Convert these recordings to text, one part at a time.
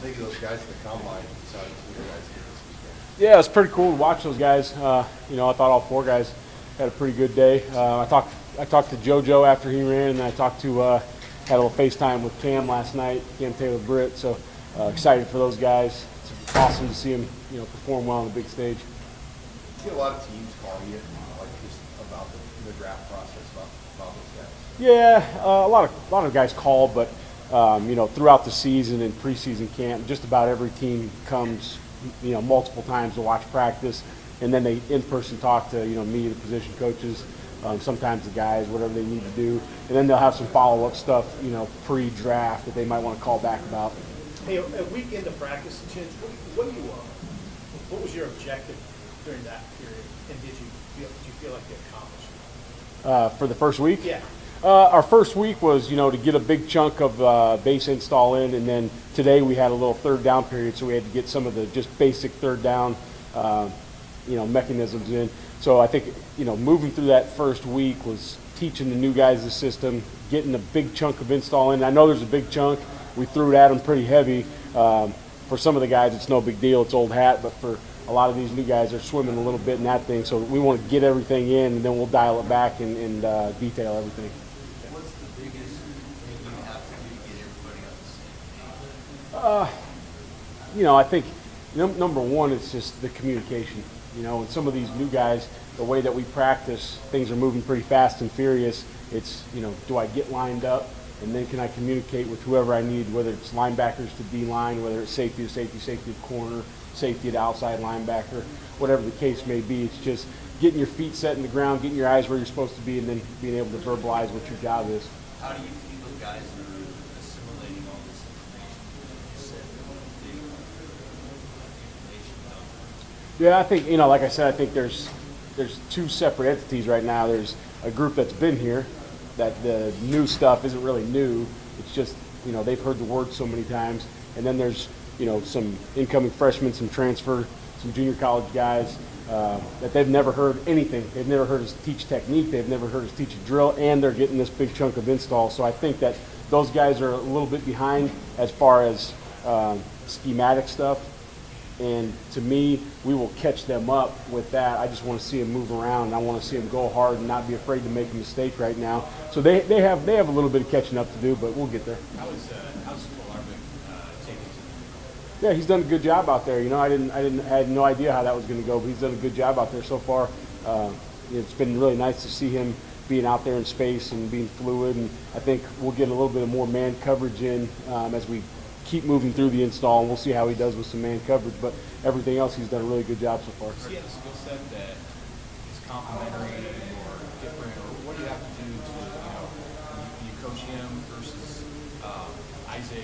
think of those guys at the combine besides you guys here this weekend? Yeah, it's pretty cool to watch those guys. You know, I thought all four guys had a pretty good day. I talked to JoJo after he ran, and then I talked to had a little FaceTime with Cam last night, Cam Taylor-Britt. So excited for those guys. It's awesome to see them, you know, perform well on the big stage. You get a lot of teams call you, like just about the draft process, about those guys. Yeah, a lot of guys call, but you know, throughout the season and preseason camp, just about every team comes, you know, multiple times to watch practice, and then they in-person talk to, you know, me, the position coaches, sometimes the guys, whatever they need to do, and then they'll have some follow-up stuff, you know, pre-draft that they might want to call back about. Hey, a week into practice, Chinch, what was your objective during that period, and did you feel like you accomplished it? For the first week? Yeah. Our first week was, you know, to get a big chunk of base install in, and then today we had a little third down period, so we had to get some of the just basic third down, you know, mechanisms in. So I think, you know, moving through that first week was teaching the new guys the system, getting a big chunk of install in. I know there's a big chunk. We threw it at them pretty heavy. For some of the guys, it's no big deal. It's old hat, but for a lot of these new guys, they're swimming a little bit in that thing. So we want to get everything in, and then we'll dial it back and detail everything. What's the biggest thing you have to do to get everybody on the same page? You know, I think number one is just the communication. You know, and some of these new guys, the way that we practice, things are moving pretty fast and furious. It's, you know, do I get lined up, and then can I communicate with whoever I need, whether it's linebackers to D-line, whether it's safety to safety, safety to corner, safety to outside linebacker, whatever the case may be. It's just getting your feet set in the ground, getting your eyes where you're supposed to be, and then being able to verbalize what your job is. How do you feel guys are assimilating all this information? You said big information dump. Yeah, I think, you know, like I said, I think there's two separate entities right now. There's a group that's been here, that the new stuff isn't really new. It's just, you know, they've heard the word so many times. And then there's, you know, some incoming freshmen, some transfer, some junior college guys that they've never heard anything. They've never heard us teach technique. They've never heard us teach a drill, and they're getting this big chunk of install. So I think that those guys are a little bit behind as far as schematic stuff. And to me, we will catch them up with that. I just want to see them move around, and I want to see them go hard and not be afraid to make a mistake right now. So they have a little bit of catching up to do, but we'll get there. How's Larvik taking to Yeah, he's done a good job out there. You know, I had no idea how that was going to go, but he's done a good job out there so far. It's been really nice to see him being out there in space and being fluid, and I think we'll get a little bit of more man coverage in as we keep moving through the install, and we'll see how he does with some man coverage. But everything else, he's done a really good job so far. does he have a skill set that is complementary or different, or what do you have to do to, you know, you coach him versus Isaac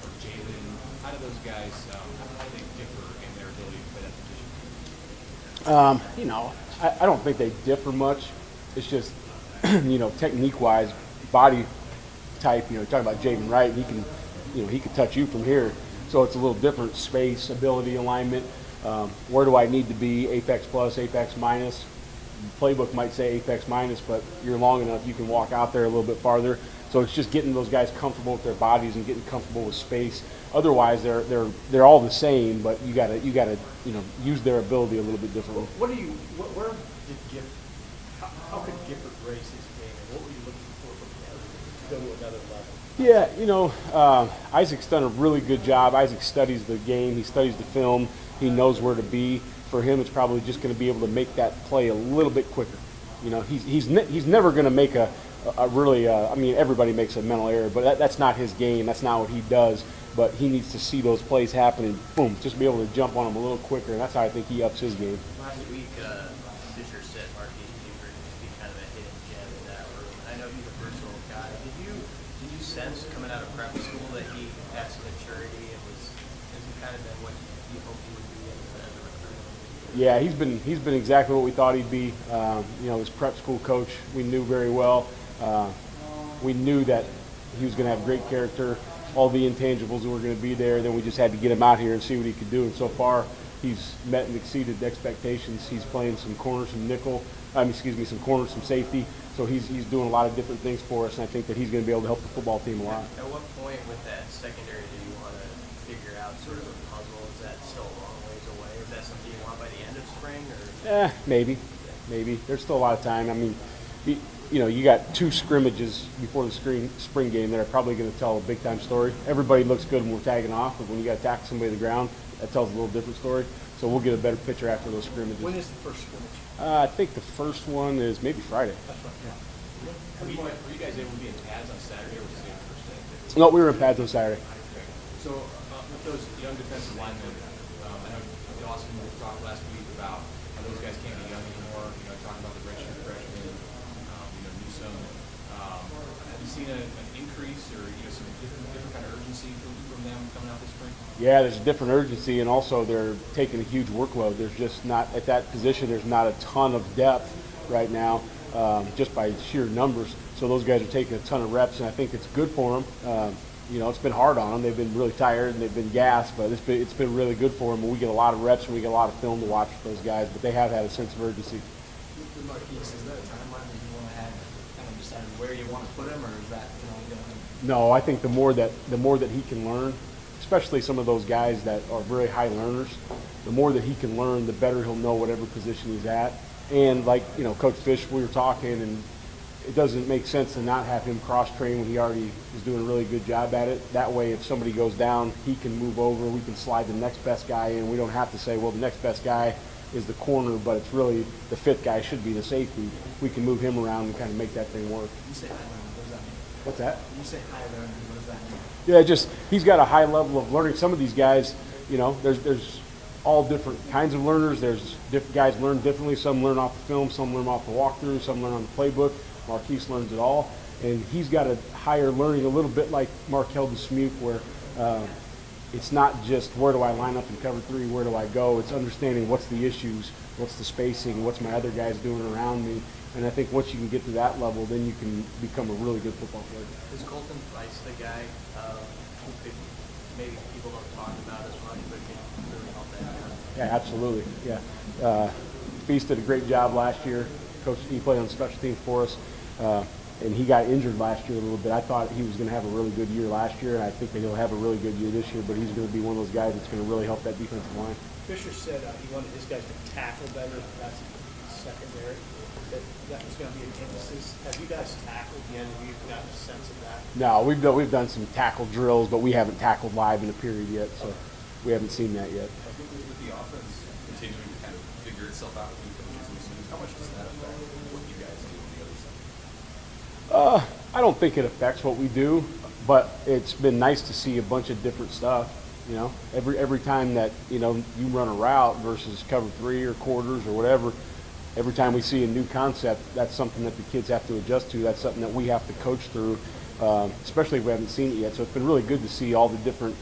or Jalen? How do those guys, how do they differ in their ability to play that position? You know, I don't think they differ much. It's just, you know, technique-wise, body type. You know, talking about Jaden Wright, he can, you know, he could touch you from here. So it's a little different space, ability, alignment. Where do I need to be? Apex plus, apex minus. The playbook might say apex minus, but you're long enough, you can walk out there a little bit farther. So it's just getting those guys comfortable with their bodies and getting comfortable with space. Otherwise, they're all the same, but you gotta you know, use their ability a little bit differently. Where did Gifford, how could Gifford raise his game, and what were you looking for from him to go to another level? Yeah, you know, Isaac's done a really good job. Isaac studies the game. He studies the film. He knows where to be. For him, it's probably just going to be able to make that play a little bit quicker. You know, he's never going to make a really, I mean, everybody makes a mental error, but that's not his game. That's not what he does. But he needs to see those plays happen and, boom, just be able to jump on them a little quicker. And that's how I think he ups his game. Last week, Fisher said Marquise Buford would be kind of a hidden gem in that room. I know he's a versatile guy. Did you sense coming out of prep school that he had some maturity and has he kind of been what you hoped he would be as a recruit? Yeah, he's been exactly what we thought he'd be. You know, his prep school coach we knew very well. We knew that he was going to have great character, all the intangibles were going to be there. Then we just had to get him out here and see what he could do. And so far, he's met and exceeded expectations. He's playing some corner, some nickel. Some corner, some safety. So he's doing a lot of different things for us, and I think that he's going to be able to help the football team a lot. At what point with that secondary do you want to figure out sort of a puzzle? Is that still a long ways away? Is that something you want by the end of spring? Or Maybe. There's still a lot of time. I mean, you got 2 scrimmages before the spring game that are probably going to tell a big-time story. Everybody looks good when we're tagging off, but when you got to tackle somebody to the ground, that tells a little different story. So we'll get a better picture after those scrimmages. When is the first scrimmage? I think the first one is maybe Friday. That's right. Were you guys able to be in pads on Saturday, or was it the first day? No, we were in pads on Saturday. So with those young defensive linemen, I know Dawson talked last week about how those guys can't be young anymore. Talking about the redshirt freshmen, Newsome. Have you seen an increase or some different kind of urgency from them coming out this spring? Yeah, there's a different urgency, and also they're taking a huge workload. There's just not, at that position, there's not a ton of depth right now, just by sheer numbers. So those guys are taking a ton of reps, and I think it's good for them. It's been hard on them. They've been really tired and they've been gassed, but it's been really good for them. We get a lot of reps and we get a lot of film to watch with those guys, but they have had a sense of urgency. With Marquise, is there a timeline that you want to have kind of decided where you want to put him, or is that going? No, I think the more that he can learn, especially some of those guys that are very high learners, the more that he can learn, the better he'll know whatever position he's at. And like Coach Fish, we were talking, and it doesn't make sense to not have him cross-train when he already is doing a really good job at it. That way, if somebody goes down, he can move over. We can slide the next best guy in. We don't have to say, well, the next best guy is the corner, but it's really the 5th guy should be the safety. We can move him around and kind of make that thing work. You say high learning, what does that mean? What's that? You say high learning, what does that mean? Yeah, just he's got a high level of learning. Some of these guys, there's all different kinds of learners. There's different guys learn differently. Some learn off the film, some learn off the walkthrough, some learn on the playbook. Marquise learns it all, and he's got a higher learning, a little bit like Markel DeSmuke, where it's not just where do I line up in cover 3, where do I go. It's understanding what's the issues, what's the spacing, what's my other guys doing around me. And I think once you can get to that level, then you can become a really good football player. Is Colton Price the guy who could maybe people don't talk about as much, but can really help that out? Yeah, absolutely. Yeah, Feast did a great job last year. Coach, he played on special teams for us, and he got injured last year a little bit. I thought he was going to have a really good year last year, and I think that he'll have a really good year this year. But he's going to be one of those guys that's going to really help that defensive line. Fisher said he wanted his guys to tackle better. That's secondary. That was going to be an emphasis. Have you guys tackled yet? Have you gotten a sense of that? No, we've done some tackle drills, but we haven't tackled live in a period yet, so we haven't seen that yet. I think with the offense continuing to kind of figure itself out with new coaches and students, how much does that affect what you guys do on the other side? I don't think it affects what we do, but it's been nice to see a bunch of different stuff. Every time that you run a route versus cover 3 or quarters or whatever. Every time we see a new concept, that's something that the kids have to adjust to. That's something that we have to coach through, especially if we haven't seen it yet. So it's been really good to see all the different,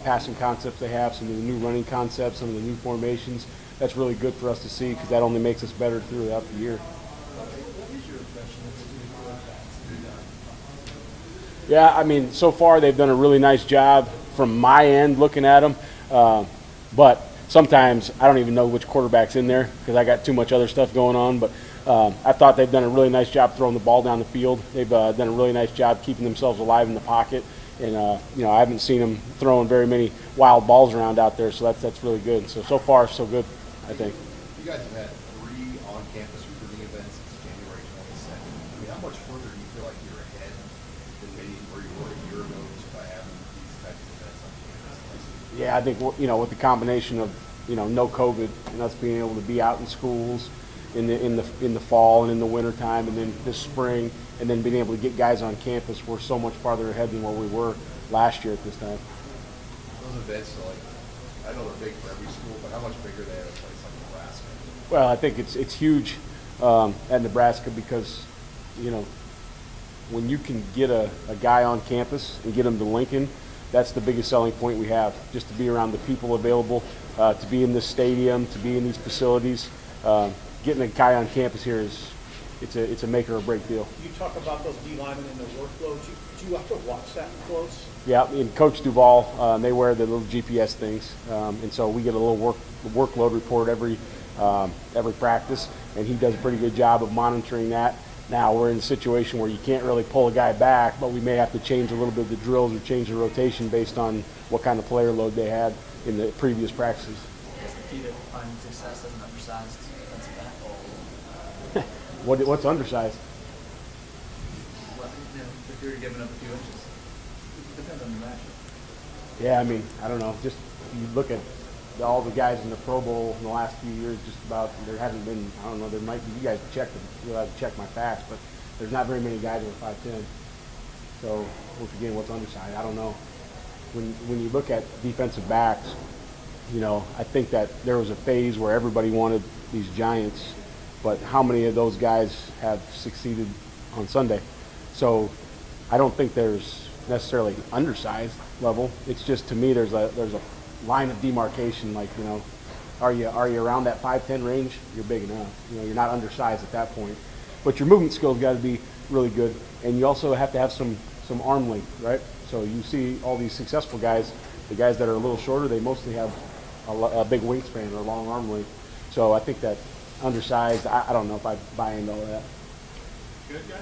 passing concepts they have, some of the new running concepts, some of the new formations. That's really good for us to see because that only makes us better throughout the year. What is your impression of the quarterbacks? Yeah, I mean, so far they've done a really nice job from my end looking at them, but sometimes I don't even know which quarterback's in there because I got too much other stuff going on. But I thought they've done a really nice job throwing the ball down the field. They've done a really nice job keeping themselves alive in the pocket. And, I haven't seen them throwing very many wild balls around out there, so that's really good. So far, so good, I think. You guys have had 3 on-campus recruiting events since January 22nd. I mean, how much further do you feel like you're ahead than maybe where you were a year ago just by having these types of events on campus? Yeah, I think, with the combination of, no COVID and us being able to be out in schools in the fall and in the winter time and then this spring and then being able to get guys on campus, we're so much farther ahead than where we were last year at this time. Those events, I know they're big for every school, but how much bigger are they at a place like Nebraska? Well, I think it's huge at Nebraska because, when you can get a guy on campus and get him to Lincoln, that's the biggest selling point we have, just to be around the people available, to be in this stadium, to be in these facilities. Getting a guy on campus here it's a make or break deal. You talk about those D linemen and their workload. Did you have to watch that close? Yeah, and Coach Duval, they wear the little GPS things, and so we get a little workload report every practice, and he does a pretty good job of monitoring that. Now we're in a situation where you can't really pull a guy back, but we may have to change a little bit of the drills or change the rotation based on what kind of player load they had in the previous practices. I guess the key to finding success as an undersized defensive back. What's undersized? Well, you know, if you're giving up a few inches, it depends on your matchup. Yeah, I mean, I don't know. Just you look at all the guys in the Pro Bowl in the last few years. Just about there hasn't been. I don't know. There might be. You guys check them. You'll have to check my facts, but there's not very many guys who are 5'10". So once again, what's undersized? I don't know. When you look at defensive backs, you know, I think that there was a phase where everybody wanted these giants, but how many of those guys have succeeded on Sunday? So I don't think there's necessarily undersized level. It's just, to me, there's a line of demarcation. Like, you know, are you around that 5'10" range? You're big enough. You know, you're not undersized at that point. But your movement skills got to be really good, and you also have to have some arm length, right? So you see all these successful guys, the guys that are a little shorter, they mostly have a big wingspan or a long arm length. So I think that undersized, I don't know if I buy into all that. Good, guys?